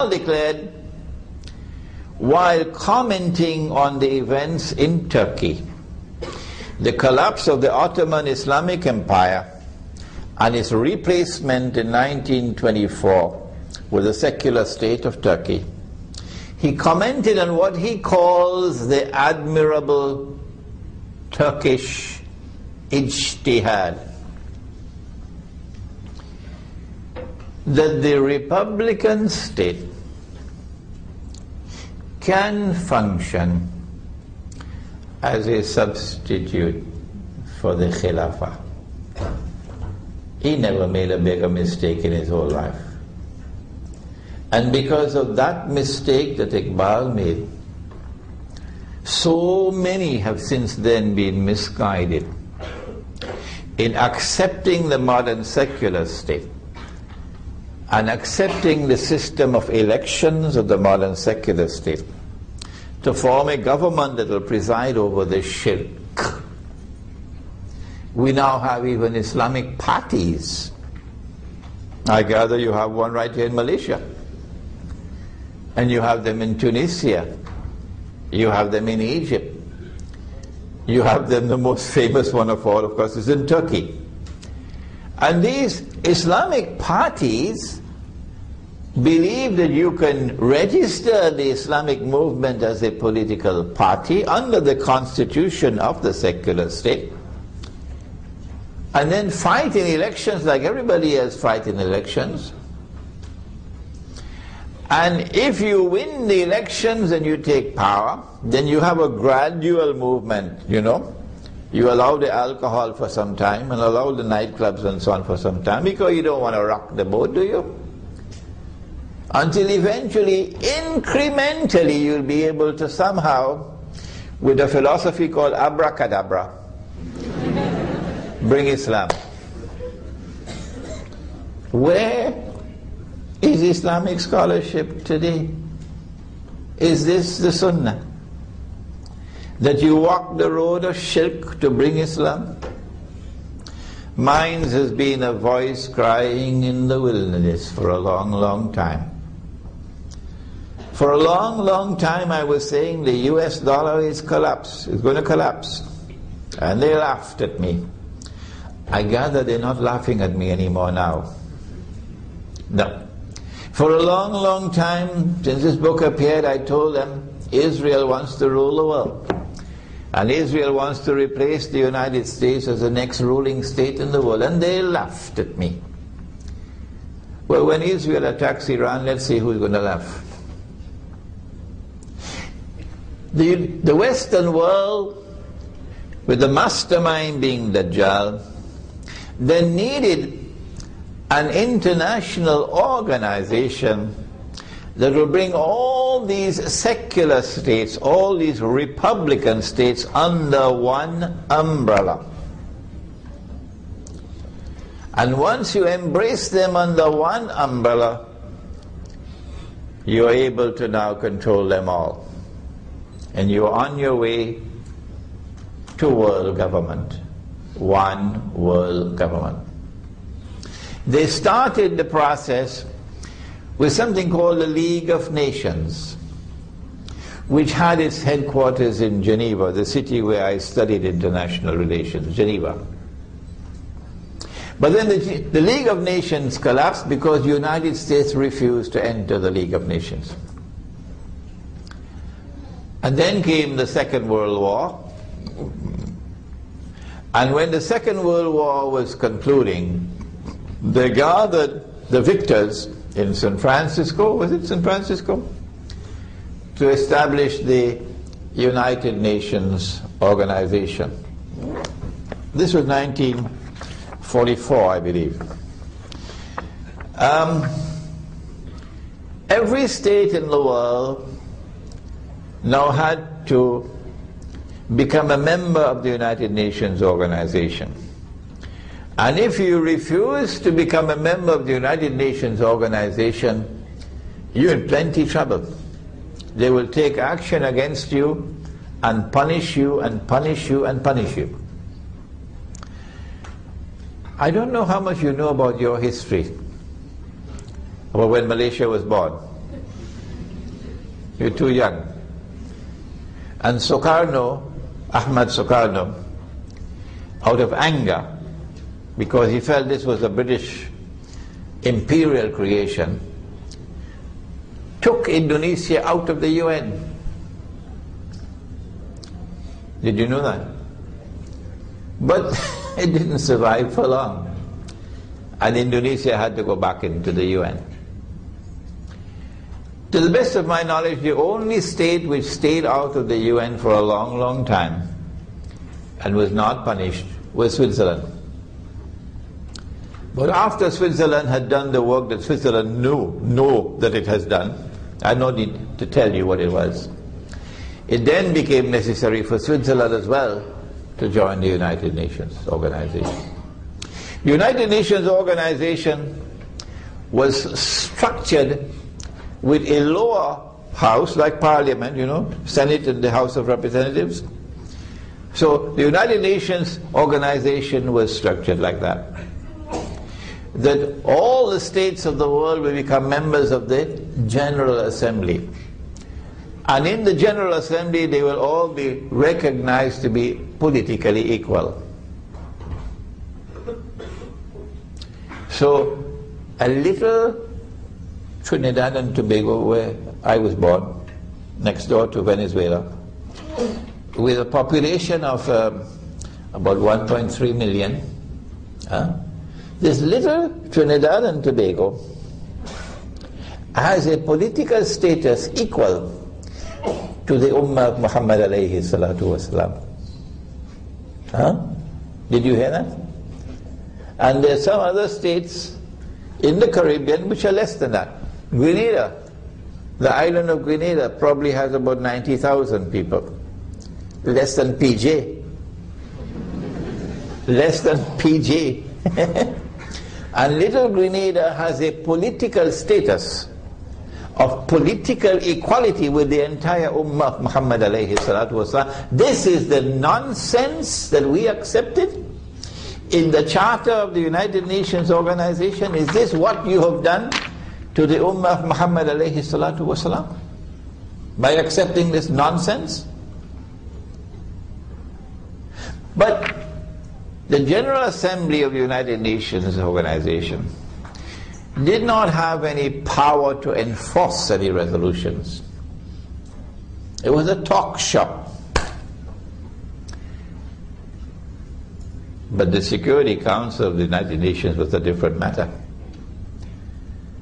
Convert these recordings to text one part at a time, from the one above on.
declared, while commenting on the events in Turkey, the collapse of the Ottoman Islamic Empire and its replacement in 1924 with the secular state of Turkey, he commented on what he calls the admirable Turkish ijtihad, that the Republican state can function as a substitute for the Khilafah. He never made a bigger mistake in his whole life. And because of that mistake that Iqbal made, so many have since then been misguided in accepting the modern secular state and accepting the system of elections of the modern secular state to form a government that will preside over the shirk. We now have even Islamic parties. I gather you have one right here in Malaysia. And you have them in Tunisia. You have them in Egypt. You have them, the most famous one of all, of course, is in Turkey. And these Islamic parties believe that you can register the Islamic movement as a political party under the constitution of the secular state, and then fight in elections like everybody else fight in elections. And if you win the elections and you take power, then you have a gradual movement, you know. You allow the alcohol for some time and allow the nightclubs and so on for some time, because you don't want to rock the boat, do you? Until eventually, incrementally, you'll be able to somehow, with a philosophy called abracadabra, bring Islam. Where is Islamic scholarship today? Is this the Sunnah? That you walk the road of shirk to bring Islam? Mine has been a voice crying in the wilderness for a long, long time. For a long, long time I was saying the US dollar is going to collapse. And they laughed at me. I gather they're not laughing at me anymore now. No. For a long, long time, since this book appeared, I told them Israel wants to rule the world. And Israel wants to replace the United States as the next ruling state in the world. And they laughed at me. Well, when Israel attacks Iran, let's see who's going to laugh. The Western world, with the mastermind being Dajjal, they needed an international organization that will bring all these secular states, all these republican states under one umbrella. And once you embrace them under one umbrella, you are able to now control them all. And you are on your way to world government. One world government. They started the process with something called the League of Nations, which had its headquarters in Geneva, the city where I studied international relations, Geneva. But then the League of Nations collapsed because the United States refused to enter the League of Nations. And then came the Second World War. And when the Second World War was concluding, they gathered the victors in San Francisco, was it San Francisco? To establish the United Nations organization. This was 1944, I believe. Every state in the world now had to become a member of the United Nations organization. And if you refuse to become a member of the United Nations organization, you're in plenty trouble. They will take action against you and punish you and punish you and punish you. I don't know how much you know about your history, about when Malaysia was born. You're too young. And Sukarno, Ahmad Sukarno, out of anger, because he felt this was a British imperial creation, took Indonesia out of the UN. Did you know that? But it didn't survive for long. And Indonesia had to go back into the UN. To the best of my knowledge, the only state which stayed out of the UN for a long, long time and was not punished was Switzerland. But after Switzerland had done the work that Switzerland knew that it has done, I don't need to tell you what it was. It then became necessary for Switzerland as well to join the United Nations organization. The United Nations organization was structured with a lower house, like Parliament, you know, Senate and the House of Representatives. So the United Nations organization was structured like that. That all the states of the world will become members of the General Assembly. And in the General Assembly they will all be recognized to be politically equal. So a little Trinidad and Tobago, where I was born, next door to Venezuela, with a population of about 1.3 million, this little Trinidad and Tobago has a political status equal to the Ummah of Muhammad alayhi salatu wasalam. Did you hear that? And there are some other states in the Caribbean which are less than that. Grenada, the island of Grenada probably has about 90,000 people. Less than PJ. Less than PJ. And little Grenada has a political status of political equality with the entire Ummah of Muhammad alayhi salatu wasalam. This is the nonsense that we accepted in the Charter of the United Nations Organization. Is this what you have done to the Ummah of Muhammad alayhi salatu wasalam? By accepting this nonsense? But the General Assembly of the United Nations Organization did not have any power to enforce any resolutions. It was a talk shop. But the Security Council of the United Nations was a different matter.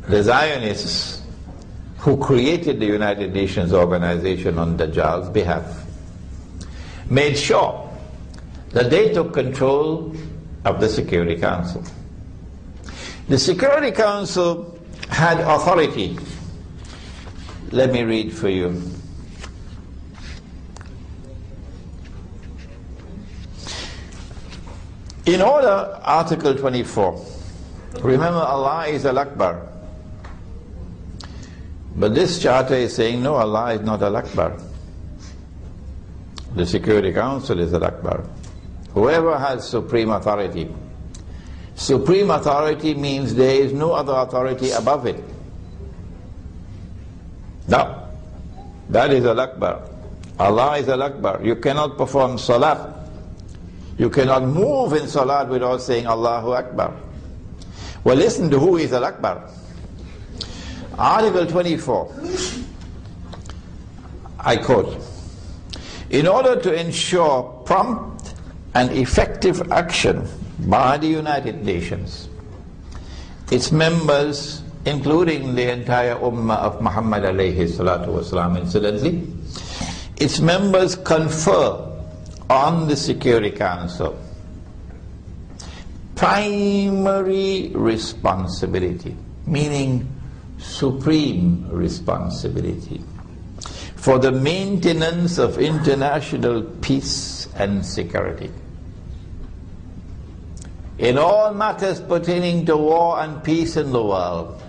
The Zionists, who created the United Nations Organization on Dajjal's behalf, made sure that they took control of the Security Council. The Security Council had authority. Let me read for you. In order, Article 24. Remember, Allah is Al-Akbar. But this charter is saying, no, Allah is not Al-Akbar. The Security Council is Al-Akbar. Whoever has supreme authority. Supreme authority means there is no other authority above it. No. That is Al-Akbar. Allah is Al-Akbar. You cannot perform salat. You cannot move in salat without saying Allahu Akbar. Well, listen to who is Al-Akbar. Article 24. I quote, in order to ensure prompt and effective action by the United Nations, its members, including the entire Ummah of Muhammad alayhi salatu wasalam, incidentally, its members confer on the Security Council primary responsibility, meaning supreme responsibility, for the maintenance of international peace and security. In all matters pertaining to war and peace in the world,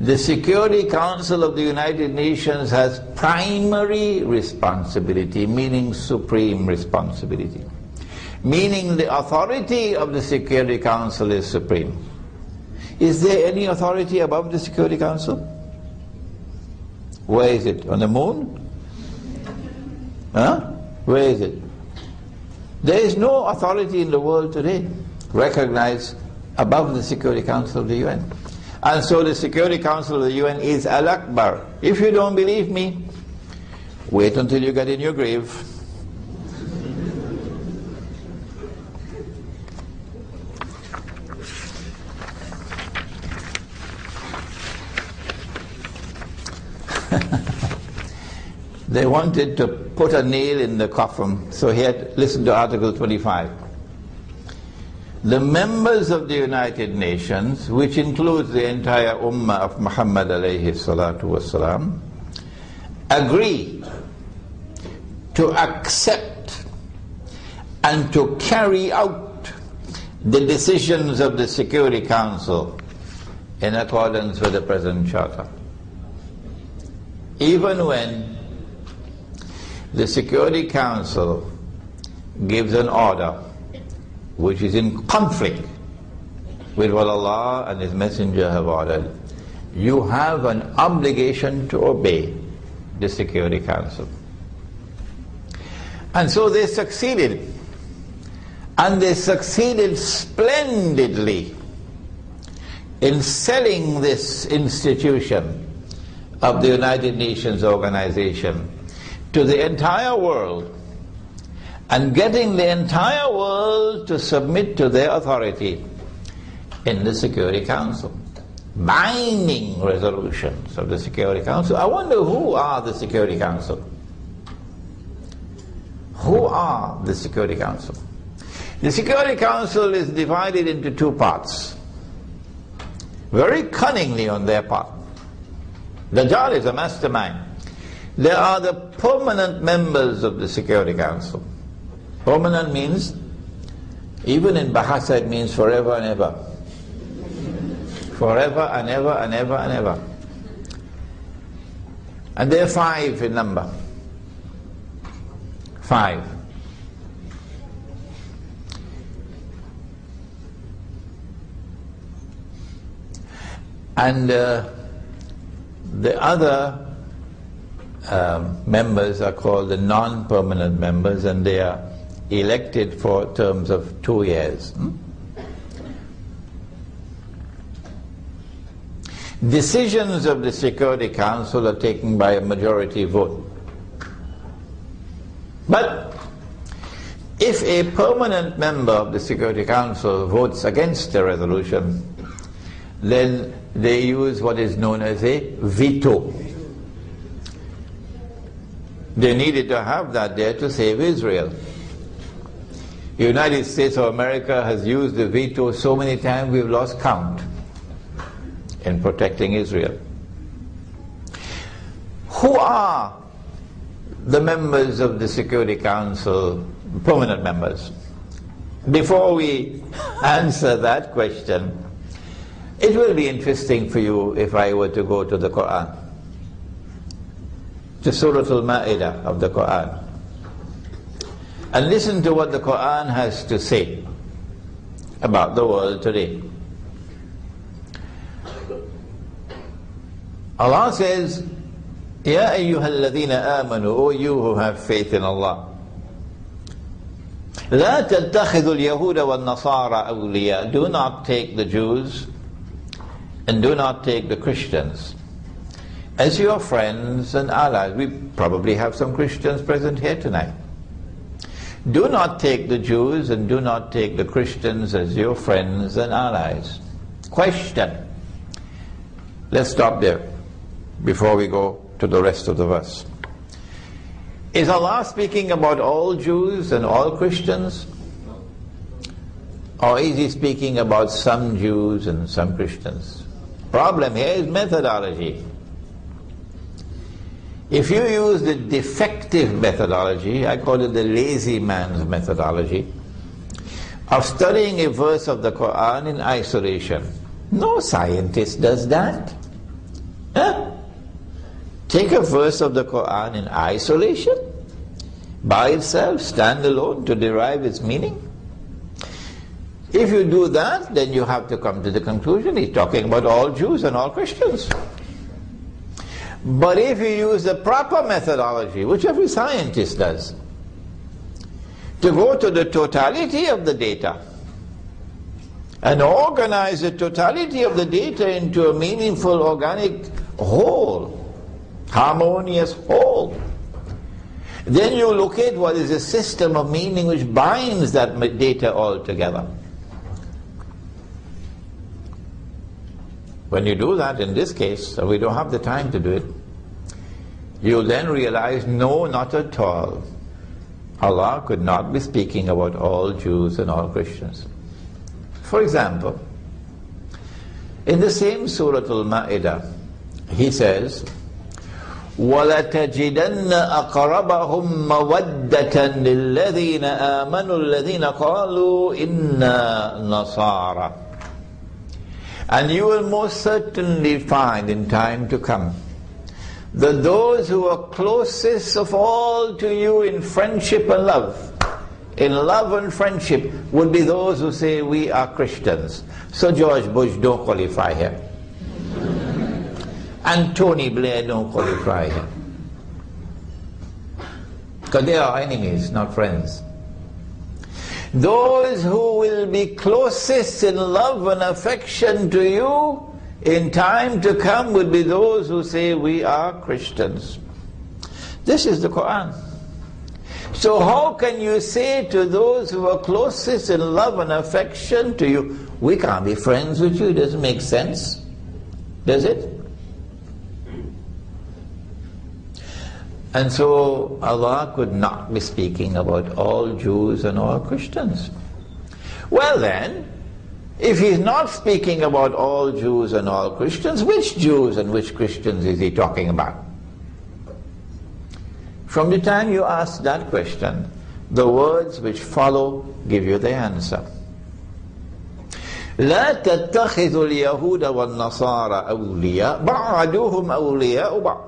the Security Council of the United Nations has primary responsibility, meaning supreme responsibility. Meaning the authority of the Security Council is supreme. Is there any authority above the Security Council? Where is it? On the moon? Huh? Where is it? There is no authority in the world today recognized above the Security Council of the UN. And so the Security Council of the UN is Al-Akbar. If you don't believe me, wait until you get in your grave. They wanted to put a nail in the coffin, so he had listened to Article 25. The members of the United Nations, which includes the entire Ummah of Muhammad alayhi salatu wasalam, agree to accept and to carry out the decisions of the Security Council in accordance with the present Charter. Even when the Security Council gives an order which is in conflict with what Allah and His Messenger have ordered, you have an obligation to obey the Security Council. And so they succeeded. And they succeeded splendidly in selling this institution of the United Nations organization to the entire world, and getting the entire world to submit to their authority in the Security Council. Binding resolutions of the Security Council. I wonder who are the Security Council? Who are the Security Council? The Security Council is divided into two parts, very cunningly on their part. Dajjal is a mastermind. There are the permanent members of the Security Council. Permanent means, even in Bahasa it means forever and ever. Forever and ever and ever and ever. And there are 5 in number. 5. And the other members are called the non-permanent members, and they are elected for terms of 2 years. Decisions of the Security Council are taken by a majority vote. But if a permanent member of the Security Council votes against a resolution, then they use what is known as a veto. They needed to have that there to save Israel. The United States of America has used the veto so many times we've lost count in protecting Israel. Who are the members of the Security Council, permanent members? Before we answer that question, it will be interesting for you if I were to go to the Quran, to Surah Al-Ma'idah of the Quran, and listen to what the Quran has to say about the world today. Allah says, Ya ayyuhal ladhina amanu, O you who have faith in Allah, La tattakhidhu al-yahuda wal-nasara awliya, do not take the Jews and do not take the Christians as your friends and allies. We probably have some Christians present here tonight. Do not take the Jews and do not take the Christians as your friends and allies. Question. Let's stop there before we go to the rest of the verse. Is Allah speaking about all Jews and all Christians? Or is He speaking about some Jews and some Christians? Problem here is methodology. If you use the defective methodology, I call it the lazy man's methodology, of studying a verse of the Quran in isolation. No scientist does that. Huh? Take a verse of the Quran in isolation, by itself, stand alone to derive its meaning. If you do that, then you have to come to the conclusion he's talking about all Jews and all Christians. But if you use the proper methodology, which every scientist does, to go to the totality of the data and organize the totality of the data into a meaningful organic whole, harmonious whole, then you locate what is a system of meaning which binds that data all together. When you do that in this case, and we don't have the time to do it, you then realize, no, not at all. Allah could not be speaking about all Jews and all Christians. For example, in the same Surah Al-Ma'idah, He says, وَلَتَجِدَنَّ أَقْرَبَهُمْ مَوَدَّةً لِلَّذِينَ آمَنُوا الَّذِينَ قَالُوا إِنَّا نَصَارَى. And you will most certainly find in time to come that those who are closest of all to you in friendship and love, in love and friendship, would be those who say, we are Christians. So George Bush don't qualify here. And Tony Blair don't qualify here. Because they are enemies, not friends. Those who will be closest in love and affection to you in time to come would be those who say, we are Christians. This is the Quran. So how can you say to those who are closest in love and affection to you, we can't be friends with you? It doesn't make sense, does it? And so Allah could not be speaking about all Jews and all Christians. Well then, if He's not speaking about all Jews and all Christians, which Jews and which Christians is He talking about? From the time you ask that question, the words which follow give you the answer. لا تتخذوا اليهود والنصارى أولياء بعضهم أولياء بعض.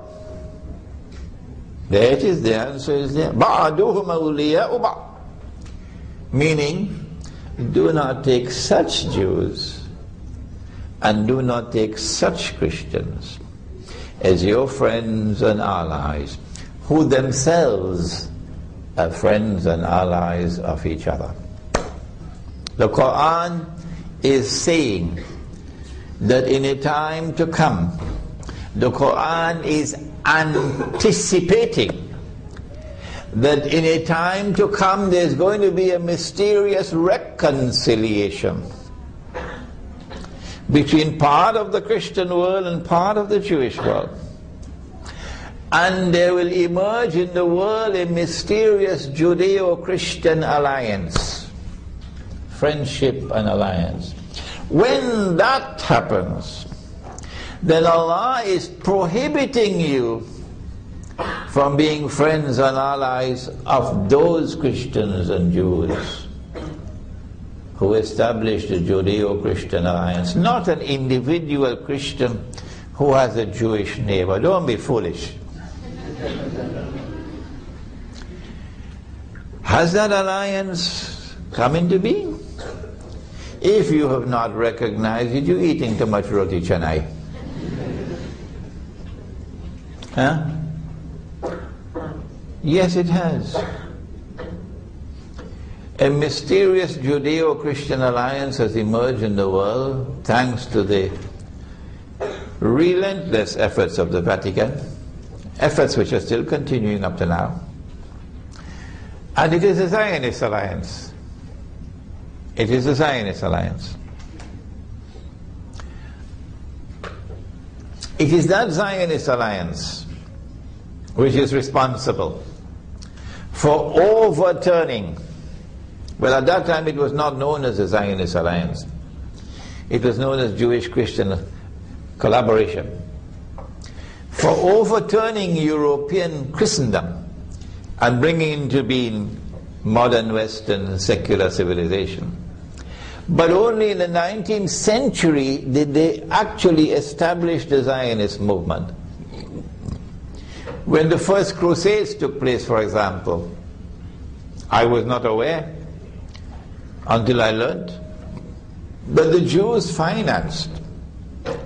There it is, the answer is there. بعضهم أولياء بعض. Meaning, do not take such Jews and do not take such Christians as your friends and allies, who themselves are friends and allies of each other. The Quran is saying that in a time to come, the Quran is anticipating that in a time to come there's going to be a mysterious reconciliation between part of the Christian world and part of the Jewish world. And there will emerge in the world a mysterious Judeo-Christian alliance, friendship and alliance. When that happens, then Allah is prohibiting you from being friends and allies of those Christians and Jews who established a Judeo-Christian alliance, not an individual Christian who has a Jewish neighbor. Don't be foolish. Has that alliance come into being? If you have not recognized it, you're eating too much roti canai. Huh? Yes, it has. A mysterious Judeo-Christian alliance has emerged in the world thanks to the relentless efforts of the Vatican, efforts which are still continuing up to now. And it is a Zionist alliance. It is a Zionist alliance. It is that Zionist alliance which is responsible for overturning, well, at that time it was not known as the Zionist alliance. It was known as Jewish-Christian collaboration. For overturning European Christendom and bringing into being modern Western secular civilization. But only in the 19th century did they actually establish the Zionist movement. When the first Crusades took place, for example, I was not aware until I learned that the Jews financed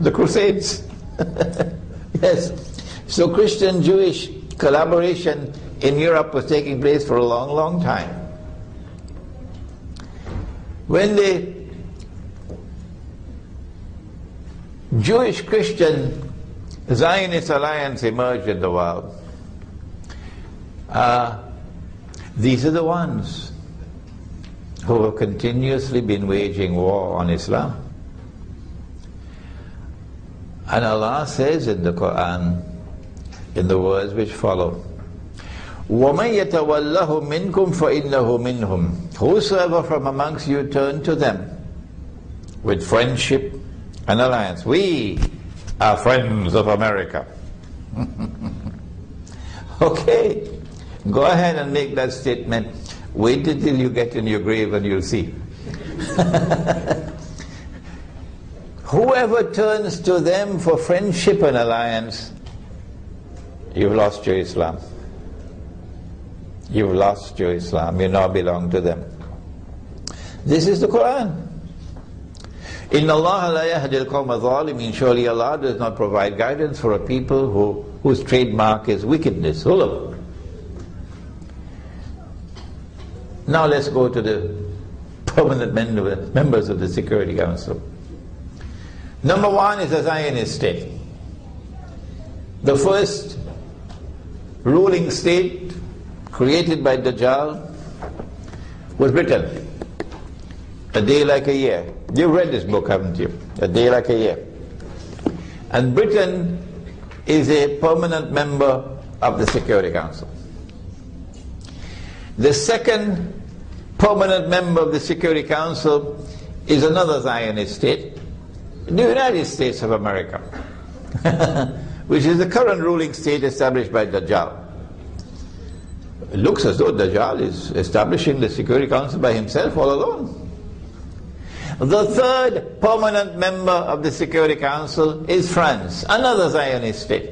the Crusades. Yes. So Christian-Jewish collaboration in Europe was taking place for a long, long time. When the Jewish-Christian Zionist alliance emerged in the world, these are the ones who have continuously been waging war on Islam. And Allah says in the Quran, in the words which follow, وَمَنْ يَتَوَلَّهُ مِنْكُمْ فَإِنَّهُ مِنْهُمْ. Whosoever from amongst you turn to them with friendship and alliance. We are friends of America. Okay, go ahead and make that statement. Wait until you get in your grave and you'll see. Whoever turns to them for friendship and alliance, you've lost your Islam. You've lost your Islam. You now belong to them. This is the Quran. Inna Allah la yahdi al-qawma zalimin. Surely Allah does not provide guidance for a people whose trademark is wickedness. Hulum. Now let's go to the permanent members of the Security Council. Number one is a Zionist state. The first ruling state created by Dajjal was Britain. A Day Like a Year. You've read this book, haven't you? A Day Like a Year. And Britain is a permanent member of the Security Council. The second permanent member of the Security Council is another Zionist state, the United States of America, which is the current ruling state established by Dajjal. It looks as though Dajjal is establishing the Security Council by himself all alone. The third permanent member of the Security Council is France, another Zionist state.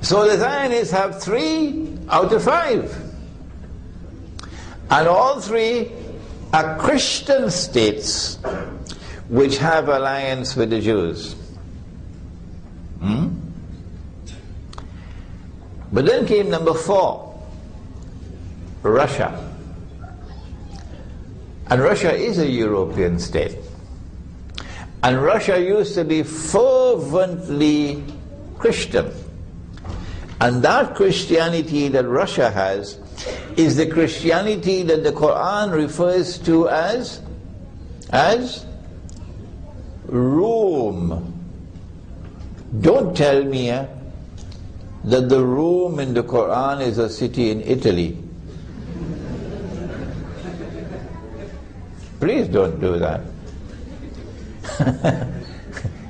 So the Zionists have 3 out of 5. And all 3 are Christian states which have alliance with the Jews. But then came number 4, Russia. And Russia is a European state. And Russia used to be fervently Christian. And that Christianity that Russia has is the Christianity that the Quran refers to as Rome. Don't tell me that the Rome in the Quran is a city in Italy. Please don't do that.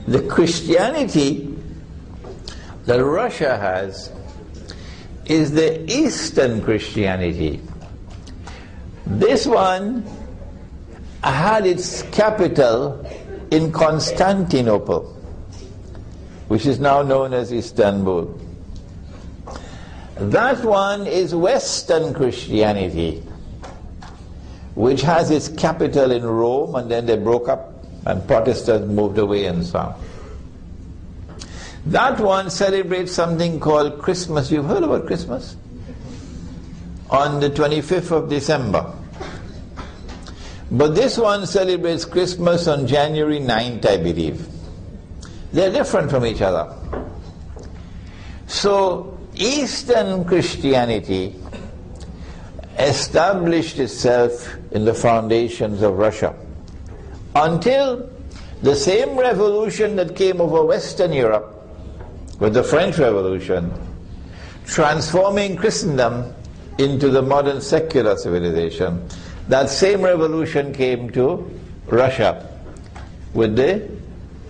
The Christianity that Russia has is the Eastern Christianity. This one had its capital in Constantinople, which is now known as Istanbul. That one is Western Christianity, which has its capital in Rome, and then they broke up and Protestants moved away and so on. That one celebrates something called Christmas. You've heard about Christmas? On the 25th of December. But this one celebrates Christmas on January 9th, I believe. They're different from each other. So Eastern Christianity established itself in the foundations of Russia until the same revolution that came over Western Europe with the French Revolution, transforming Christendom into the modern secular civilization. That same revolution came to Russia with the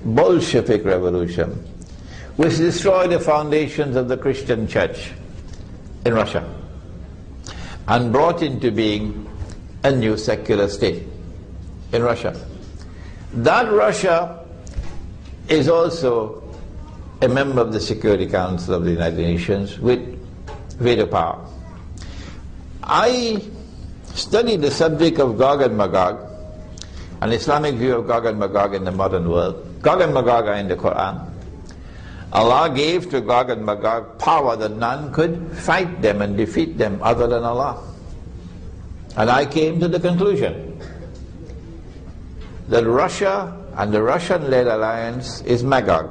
Bolshevik Revolution, which destroyed the foundations of the Christian church in Russia and brought into being a new secular state in Russia. That Russia is also a member of the Security Council of the United Nations with veto power. I studied the subject of Gog and Magog, an Islamic view of Gog and Magog in the modern world. Gog and Magog are in the Quran. Allah gave to Gog and Magog power that none could fight them and defeat them other than Allah. And I came to the conclusion that Russia and the Russian-led alliance is Magog,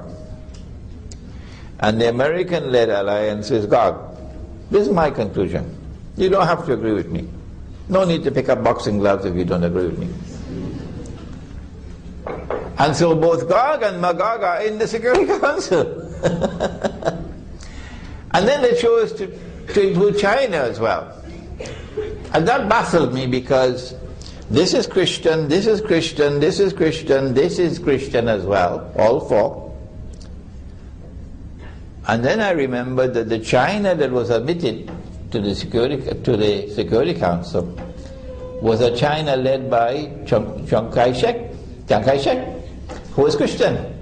and the American-led alliance is Gog. This is my conclusion. You don't have to agree with me. No need to pick up boxing gloves if you don't agree with me. And so both Gog and Magog are in the Security Council. And then they chose to include China as well. And that baffled me, because this is Christian, this is Christian, this is Christian, this is Christian as well, all four. And then I remembered that the China that was admitted to the Security Council was a China led by Chiang Kai-shek, who was Christian.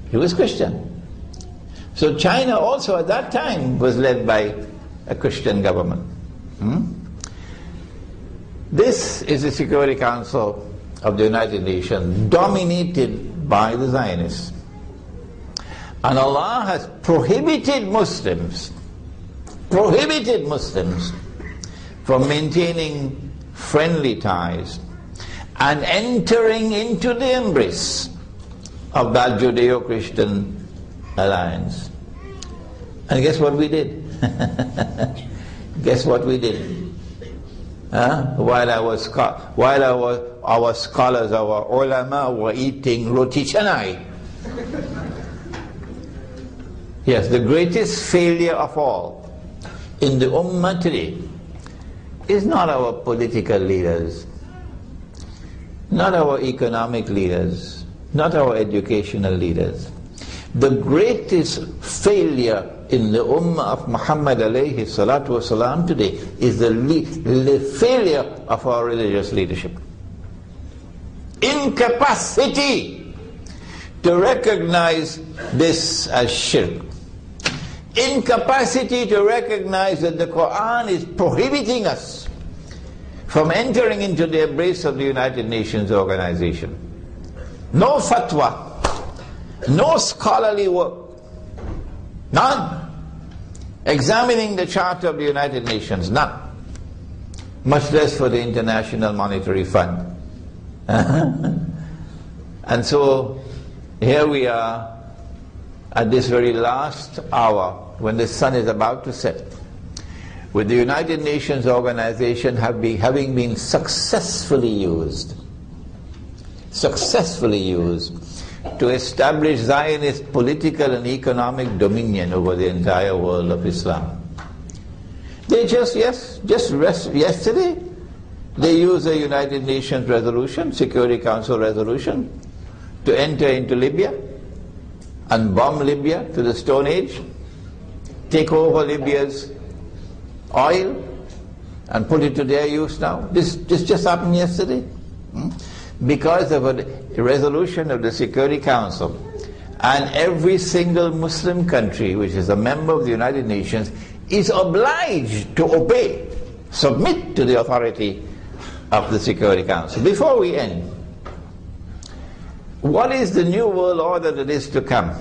He was Christian. So China also at that time was led by a Christian government. This is the Security Council of the United Nations, dominated by the Zionists. And Allah has prohibited Muslims from maintaining friendly ties and entering into the embrace of that Judeo-Christian alliance. And guess what we did? Guess what we did? While our scholars, our ulama were eating roti canai. Yes, the greatest failure of all in the Ummah today is not our political leaders, not our economic leaders, not our educational leaders. The greatest failure in the Ummah of Muhammad alayhi salatu wasalam today is the failure of our religious leadership. Incapacity to recognize this as shirk. Incapacity to recognize that the Quran is prohibiting us from entering into the embrace of the United Nations organization. No fatwa, no scholarly work, none. Examining the Charter of the United Nations, none. Much less for the International Monetary Fund. And so here we are at this very last hour when the sun is about to set, with the United Nations organization having been successfully used to establish Zionist political and economic dominion over the entire world of Islam. They yesterday, they used a United Nations resolution, Security Council resolution, to enter into Libya and bomb Libya to the Stone Age, take over Libya's oil and put it to their use now. This just happened yesterday. Because of a resolution of the Security Council, and every single Muslim country which is a member of the United Nations is obliged to obey, submit to the authority of the Security Council. Before we end, what is the new world order that is to come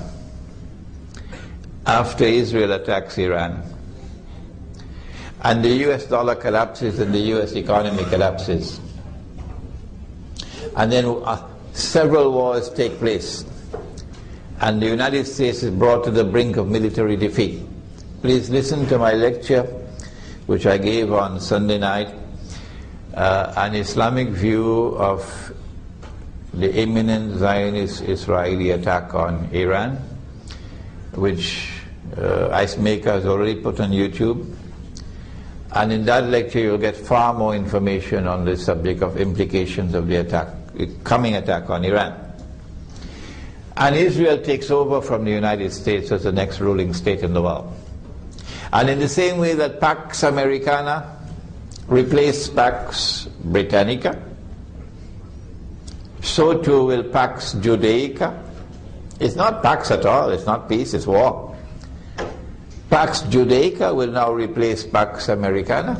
after Israel attacks Iran and the US dollar collapses and the US economy collapses? And then several wars take place, and the United States is brought to the brink of military defeat. Please listen to my lecture, which I gave on Sunday night, an Islamic view of the imminent Zionist Israeli attack on Iran, which Ice Maker has already put on YouTube. And in that lecture you'll get far more information on the subject of implications of the coming attack on Iran. And Israel takes over from the United States as the next ruling state in the world. And in the same way that Pax Americana replaced Pax Britannica, so too will Pax Judaica. It's not Pax at all, it's not peace, it's war. Pax Judaica will now replace Pax Americana.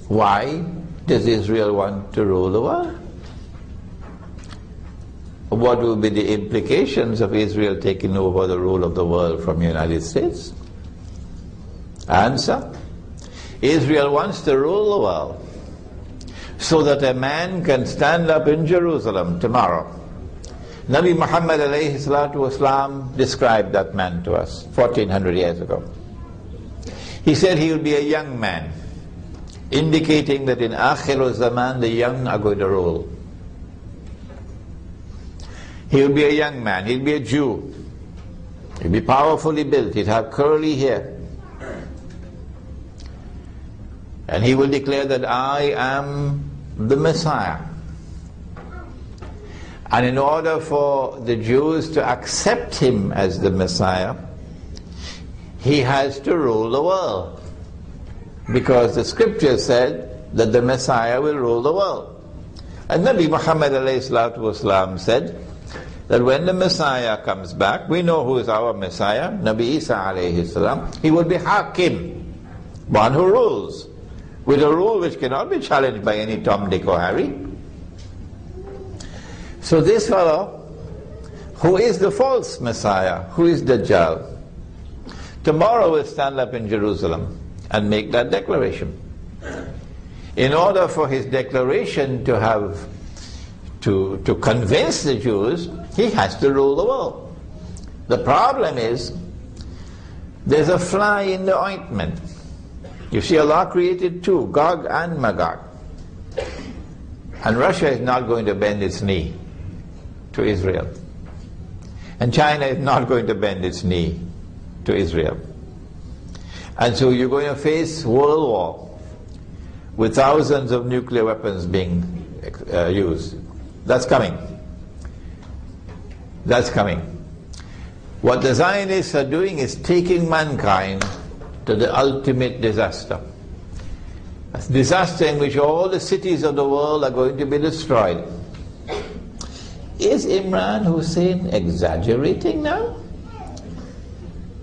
Why does Israel want to rule the world? what will be the implications of Israel taking over the rule of the world from the United States? Answer: Israel wants to rule the world so that a man can stand up in Jerusalem tomorrow. Nabi Muhammad alayhi salatu wasalam described that man to us 1400 years ago. He said he will be a young man, indicating that in Akhir Zaman the young are going to rule. He will be a young man, he'll be a Jew, he'll be powerfully built, he'll have curly hair. And he will declare that I am the Messiah. And in order for the Jews to accept him as the Messiah, he has to rule the world. Because the scripture said that the Messiah will rule the world. And Nabi Muhammad ﷺ said that when the Messiah comes back, we know who is our Messiah, Nabi Isa ﷺ, he will be Hakim, one who rules, with a rule which cannot be challenged by any Tom, Dick or Harry. So this fellow, who is the false Messiah, who is Dajjal, tomorrow will stand up in Jerusalem and make that declaration. In order for his declaration to have to convince the Jews, he has to rule the world. The problem is, there's a fly in the ointment. You see, Allah created two, Gog and Magog. And Russia is not going to bend its knee to Israel. And China is not going to bend its knee to Israel. And so you're going to face world war with thousands of nuclear weapons being used. That's coming. That's coming. What the Zionists are doing is taking mankind to the ultimate disaster. A disaster in which all the cities of the world are going to be destroyed. Is Imran Hosein exaggerating now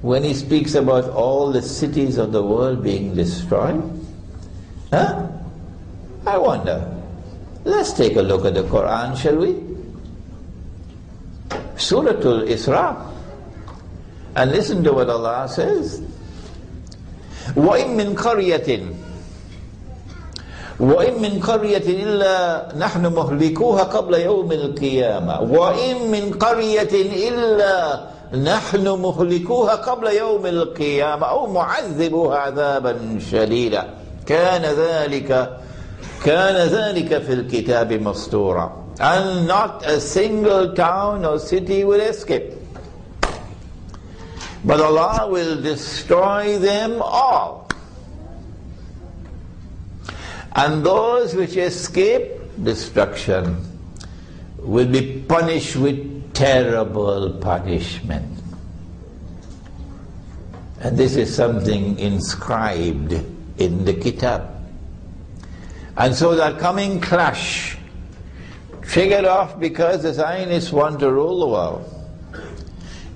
when he speaks about all the cities of the world being destroyed? Huh? I wonder. Let's take a look at the Quran, shall we? Suratul Isra. And listen to what Allah says. وَإِن مِّن قَرْيَةٍ وَإِن مِّن قَرْيَةٍ إِلَّا نَحْنُ مُهْلِكُوهَا قَبْلَ يَوْمِ الْقِيَامَةِ وَإِن مِّن قَرْيَةٍ إِلَّا نَحْنُ مُهْلِكُوهَا قَبْلَ يَوْمِ الْقِيَامَةِ أَوْ مُعَذِّبُوهَا عَذَابًا شَدِيدًا كَانَ ذَلِكَ فِي الْكِتَابِ مَسْطُورًا. And not a single town or city will escape, but Allah will destroy them all. And those which escape destruction will be punished with terrible punishment. And this is something inscribed in the Kitab. And so that coming clash, triggered off because the Zionists want to rule the world,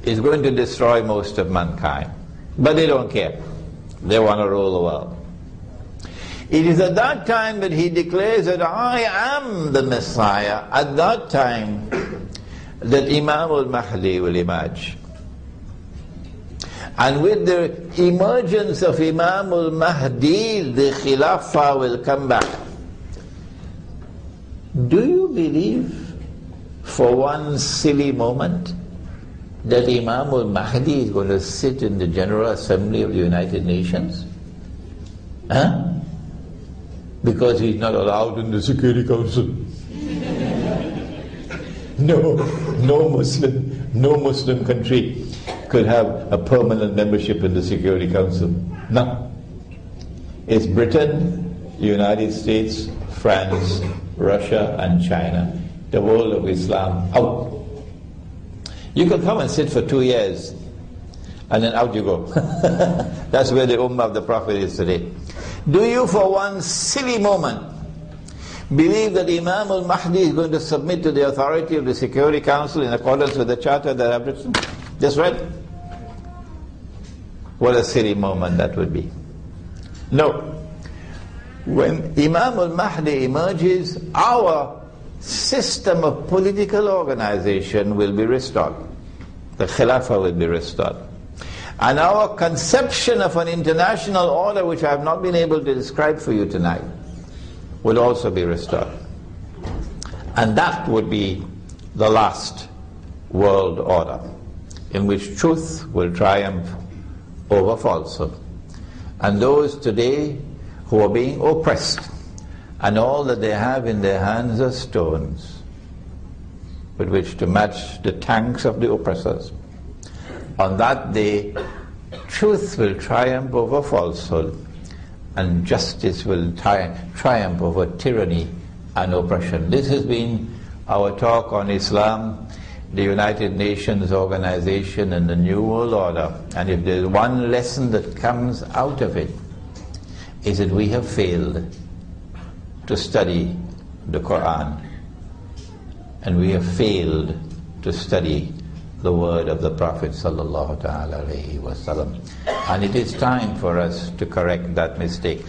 is going to destroy most of mankind. But they don't care. They want to rule the world. It is at that time that he declares that I am the Messiah. At that time that Imam al-Mahdi will emerge. And with the emergence of Imam al-Mahdi, the Khilafah will come back. Do you believe for one silly moment that Imam al-Mahdi is going to sit in the General Assembly of the United Nations? Huh? Because he's not allowed in the Security Council. No Muslim country could have a permanent membership in the Security Council. No. It's Britain, United States, France, Russia and China. The world of Islam out. You can come and sit for 2 years and then out you go. That's where the Ummah of the Prophet is today. Do you for one silly moment believe that Imam al-Mahdi is going to submit to the authority of the Security Council in accordance with the charter that I've written? Just read? What a silly moment that would be. No. When Imam al-Mahdi emerges, our system of political organization will be restored. The Khilafah will be restored. And our conception of an international order, which I have not been able to describe for you tonight, will also be restored. And that would be the last world order, in which truth will triumph over falsehood. And those today who are being oppressed, and all that they have in their hands are stones with which to match the tanks of the oppressors. On that day, truth will triumph over falsehood, and justice will triumph over tyranny and oppression. This has been our talk on Islam, the United Nations organization, and the New World Order. And if there's one lesson that comes out of it, is that we have failed to study the Quran, and we have failed to study the word of the Prophet sallallahu ta'ala alayhi wa sallam. And it is time for us to correct that mistake.